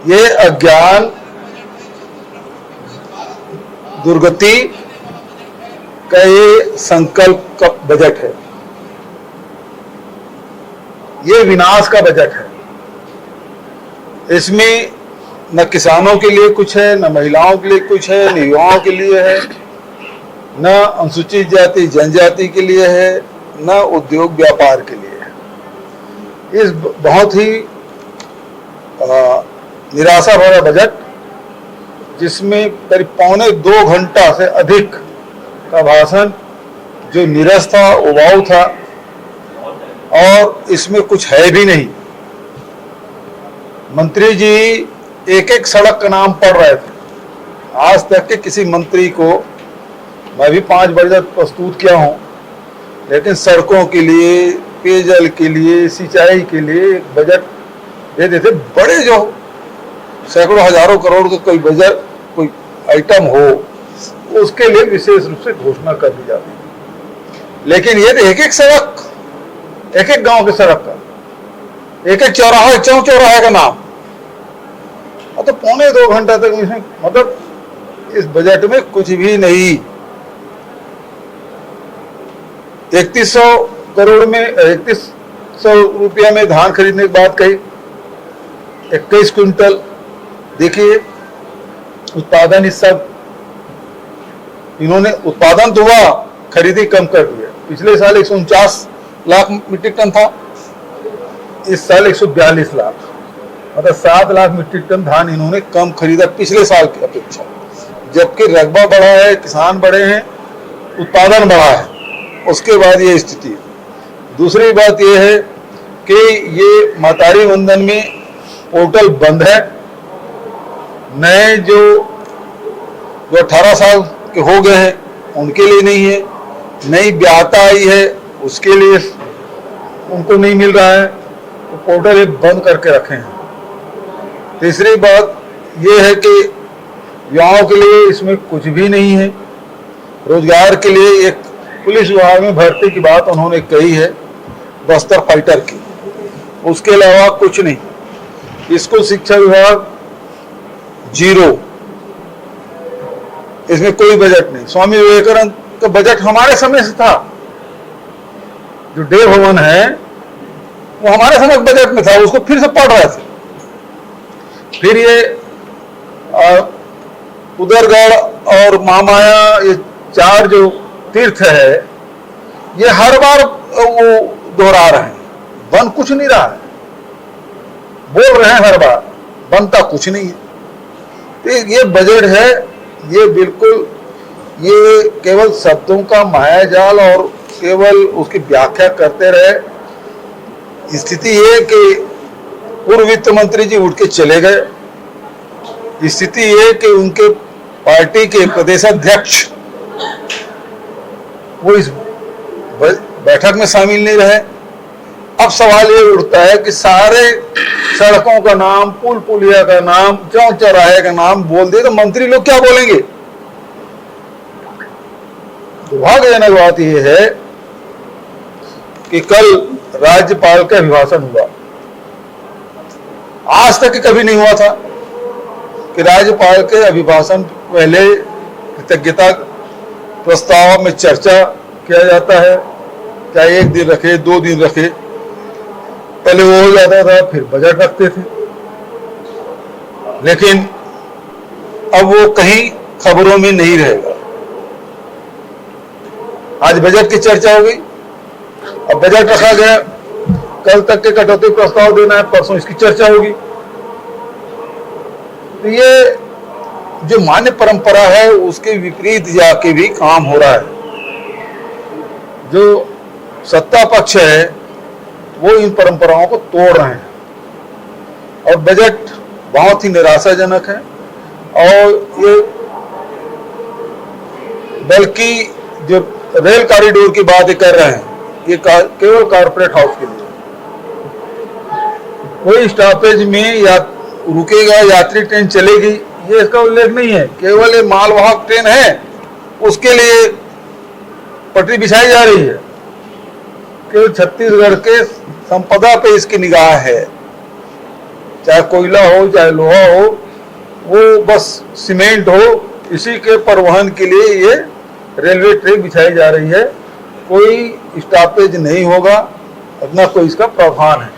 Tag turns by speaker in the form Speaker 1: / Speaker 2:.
Speaker 1: ये अज्ञान, दुर्गति का ये संकल्प का बजट है, ये विनाश का बजट है। इसमें न किसानों के लिए कुछ है, न महिलाओं के लिए कुछ है, न युवाओं के लिए है, न अनुसूचित जाति जनजाति के लिए है, न उद्योग व्यापार के लिए है। इस बहुत ही निराशा भरा बजट, जिसमें करीब पौने 2 घंटा से अधिक का भाषण जो नीरस था, उबाऊ था, और इसमें कुछ है भी नहीं। मंत्री जी एक एक सड़क का नाम पढ़ रहे थे। आज तक के किसी मंत्री को, मैं भी 5 बजट प्रस्तुत किया हूं, लेकिन सड़कों के लिए, पेयजल के लिए, सिंचाई के लिए एक बजट दे देते। बड़े जो सैकड़ों हजारों करोड़ का कोई बजट, कोई आइटम हो, उसके लिए विशेष रूप से घोषणा कर दी जाती है। लेकिन ये एक एक सड़क, एक एक गांव की सड़क का, एक एक चौराहा, चौराहे का नाम, और तो पौने 2 घंटा तक इसमें, मतलब इस बजट में कुछ भी नहीं। 3100 करोड़ में, 3100 रुपया में धान खरीदने की बात कही, 21 क्विंटल। देखिए उत्पादन, इस सब इन्होंने उत्पादन तो हुआ, खरीदी कम कर दिया। पिछले साल 149 लाख मीट्रिक टन था, इस साल 142 लाख, मतलब 7 लाख मीट्रिक टन धान इन्होंने कम खरीदा पिछले साल की अपेक्षा। जबकि रकबा बढ़ा है, किसान बढ़े हैं, उत्पादन बढ़ा है, उसके बाद ये स्थिति है। दूसरी बात ये है कि ये महतारी वंदन में पोर्टल बंद है। नए जो 18 साल के हो गए हैं उनके लिए नहीं है, नई ब्याहता आई है उसके लिए उनको नहीं मिल रहा है, तो पोर्टल एक बंद करके रखे हैं। तीसरी बात यह है कि युवाओं के लिए इसमें कुछ भी नहीं है। रोजगार के लिए एक पुलिस विभाग में भर्ती की बात उन्होंने कही है, बस्तर फाइटर की, उसके अलावा कुछ नहीं। स्कूल शिक्षा विभाग जीरो, इसमें कोई बजट नहीं। स्वामी विवेकानंद का बजट हमारे समय से था, जो डे भवन है वो हमारे समय बजट में था, उसको फिर से पढ़ रहे थे। फिर ये उदरगढ़ और महामाया, ये 4 जो तीर्थ है, ये हर बार वो दोहरा रहे हैं, बन कुछ नहीं रहा है, बोल रहे हैं हर बार, बनता कुछ नहीं है। तो ये बजट है, ये बिल्कुल, ये केवल शब्दों का मायाजाल और केवल उसकी व्याख्या करते रहे। स्थिति ये कि पूर्व वित्त मंत्री जी उठ के चले गए। स्थिति ये कि उनके पार्टी के प्रदेशाध्यक्ष वो इस बैठक में शामिल नहीं रहे। अब सवाल ये उठता है कि सारे सड़कों का नाम, पुल पुलिया का नाम, चौराहे का नाम बोल दिए तो मंत्री लोग क्या बोलेंगे? दुर्भाग्यजनक बात यह है कि कल राज्यपाल का अभिभाषण हुआ। आज तक कभी नहीं हुआ था कि राज्यपाल के अभिभाषण पहले कृतज्ञता प्रस्ताव में चर्चा किया जाता है, चाहे 1 दिन रखे, 2 दिन रखे, पहले वो हो जाता था, फिर बजट रखते थे। लेकिन अब वो कहीं खबरों में नहीं रहेगा। आज बजट की चर्चा हो गई, अब बजट रखा गया, कल तक के कटौती प्रस्ताव देना है, परसों इसकी चर्चा होगी। तो ये जो मान्य परंपरा है उसके विपरीत जाके भी काम हो रहा है। जो सत्ता पक्ष है वो इन परंपराओं को तोड़ रहे हैं, और बजट बहुत ही निराशाजनक है। और ये बल्कि जो रेल कॉरिडोर की बात कर रहे हैं, ये केवल कॉर्पोरेट हाउस के लिए, कोई स्टॉपेज में या रुकेगा, यात्री ट्रेन चलेगी, ये इसका उल्लेख नहीं है। केवल ये मालवाहक ट्रेन है, उसके लिए पटरी बिछाई जा रही है। केवल छत्तीसगढ़ के संपदा पे इसकी निगाह है। चाहे कोयला हो चाहे लोहा हो, वो बस सीमेंट हो, इसी के परिवहन के लिए ये रेलवे ट्रैक बिछाई जा रही है। कोई स्टॉपेज नहीं होगा, अपना कोई इसका प्रावधान है।